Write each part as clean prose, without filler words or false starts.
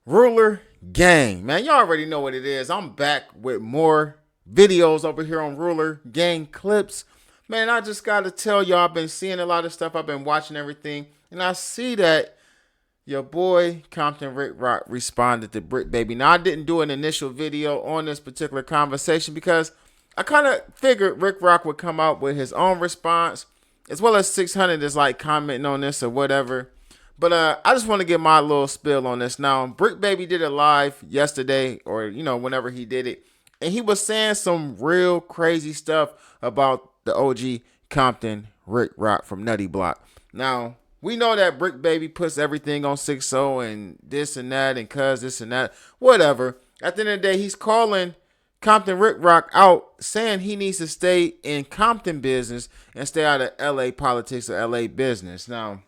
Ruler Gang. Man, you already know what it is. I'm back with more videos over here on Ruler Gang clips. Man, I just got to tell y'all, I've been seeing a lot of stuff. I've been watching everything. And I see that your boy Compton Ricc responded to Bricc Baby. Now, I didn't do an initial video on this particular conversation because I kind of figured Ricc would come out with his own response, as well as 600 is like commenting on this or whatever. But I just want to get my little spill on this. Now, Bricc Baby did a live yesterday, or whenever he did it, and he was saying some real crazy stuff about the OG Compton Ricc from Nutty Block. Now, we know that Bricc Baby puts everything on 6-0 and this and that and cuz this and that, whatever. At the end of the day, he's calling Compton Ricc out, saying he needs to stay in Compton business and stay out of LA politics or LA business. Now,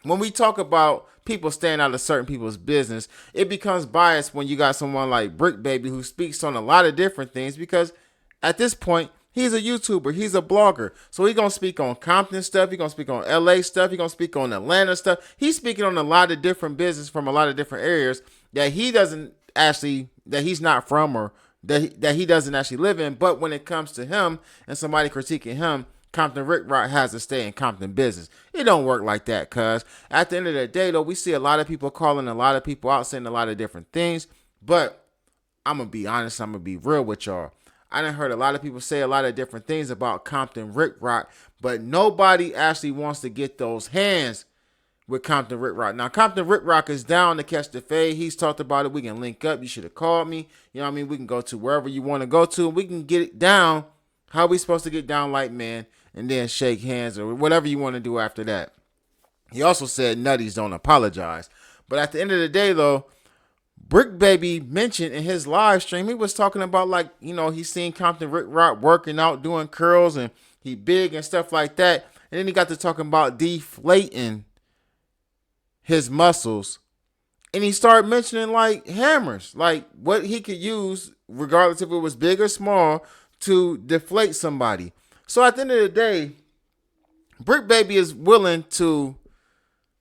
when we talk about people staying out of certain people's business, it becomes biased when you got someone like Bricc Baby who speaks on a lot of different things, because at this point, he's a YouTuber, he's a blogger. So he's going to speak on Compton stuff, he's going to speak on LA stuff, he's going to speak on Atlanta stuff. He's speaking on a lot of different business from a lot of different areas that he doesn't actually, that he's not from, or that he doesn't actually live in. But when it comes to him and somebody critiquing him, Compton Ricc has to stay in Compton business. It don't work like that, cuz at the end of the day, though, we see a lot of people calling a lot of people out, saying a lot of different things. But I'm going to be honest, I'm going to be real with y'all. I done heard a lot of people say a lot of different things about Compton Ricc, but nobody actually wants to get those hands with Compton Ricc. Now, Compton Ricc is down to catch the fade. He's talked about it. We can link up. You should have called me. You know what I mean? We can go to wherever you want to go to. We can get it down how we supposed to get down like men, and then shake hands or whatever you want to do after that. He also said nutties don't apologize. But at the end of the day, though, Bricc Baby mentioned in his live stream, he was talking about, like, he's seen Compton Ricc working out, doing curls, and he big and stuff like that. And then he got to talking about deflating his muscles. And he started mentioning, like, hammers, like what he could use, regardless if it was big or small, to deflate somebody. So at the end of the day, Bricc Baby is willing to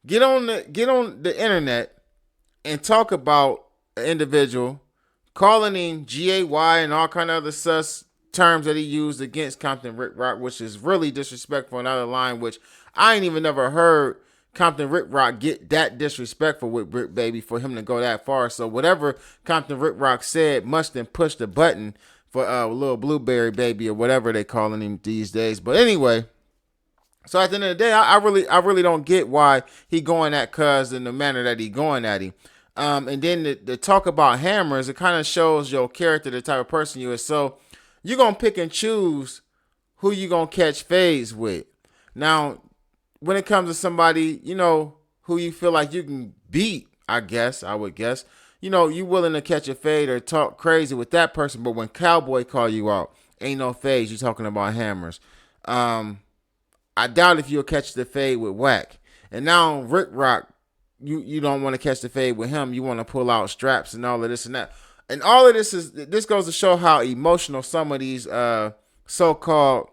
get on the internet and talk about an individual, calling him GAY and all kind of other sus terms that he used against Compton Ricc, which is really disrespectful. Another line which I ain't even never heard Compton Ricc get that disrespectful with Bricc Baby for him to go that far. So whatever Compton Ricc said must have pushed the button for little Blueberry Baby or whatever they calling him these days. But anyway, so at the end of the day, I really don't get why he going at cuz in the manner that he going at him. And then the talk about hammers, it kind of shows your character, the type of person you is. So you're going to pick and choose who you going to catch fades with. Now, when it comes to somebody, who you feel like you can beat, I would guess, you willing to catch a fade or talk crazy with that person. But when Cowboy call you out, ain't no fades. You talking about hammers. I doubt if you'll catch the fade with Whack. And now Ricc, you don't want to catch the fade with him. You want to pull out straps and all of this and that. And all of this goes to show how emotional some of these so-called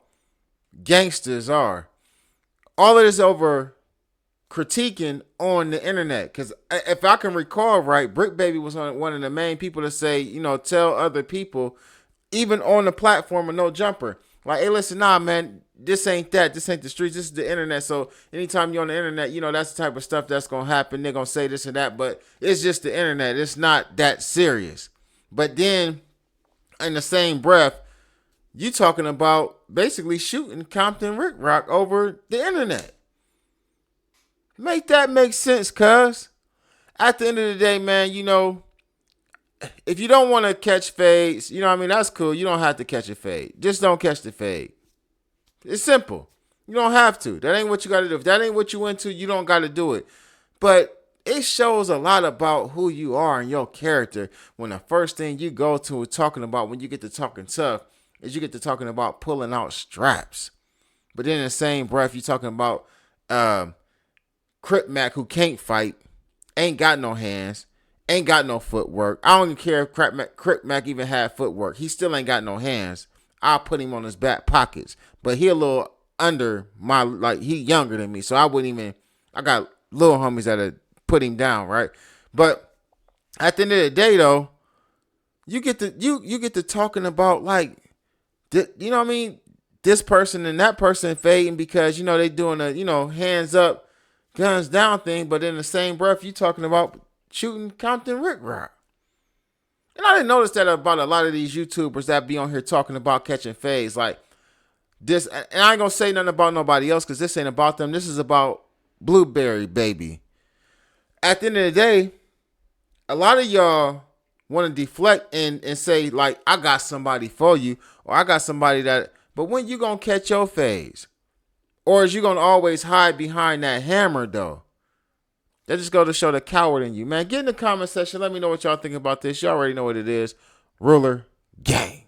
gangsters are. All of this over critiquing on the internet. Because if I can recall right, Bricc Baby was one of the main people to say, tell other people, even on the platform of No Jumper, like, hey, listen, nah, man, this ain't that. This ain't the streets. This is the internet. So anytime you're on the internet, that's the type of stuff that's going to happen. They're going to say this and that, but it's just the internet. It's not that serious. But then in the same breath, you talking about basically shooting Compton Ricc over the internet. Make that make sense, cuz. At the end of the day, man, if you don't want to catch fades, that's cool. You don't have to catch a fade. Just don't catch the fade. It's simple. You don't have to. That ain't what you got to do. If that ain't what you into, you don't got to do it. But it shows a lot about who you are and your character when the first thing you go to talking about when you get to talking tough is you get to talking about pulling out straps. But then in the same breath, you talking about Crip Mac, who can't fight, ain't got no hands, ain't got no footwork. I don't even care if Crip Mac even had footwork. He still ain't got no hands. I'll put him on his back pockets. But he a little under he younger than me. So I got little homies that'll put him down, right? But At the end of the day, though, you get to you get to talking about like, you know what I mean, this person and that person fading because you know they doing a hands up, guns down thing, but in the same breath you talking about shooting Compton Ricc. And I didn't notice that about a lot of these YouTubers that be on here talking about catching fades. Like this, and I ain't gonna say nothing about nobody else because this ain't about them. This is about Blueberry Baby. At the end of the day, a lot of y'all want to deflect and say, like, I got somebody for you, or I got somebody that, but when you gonna catch your phase? Or is you gonna always hide behind that hammer though? That just go to show the coward in you, man. Get in the comment section. Let me know what y'all think about this. Y'all already know what it is. Ruler Gang.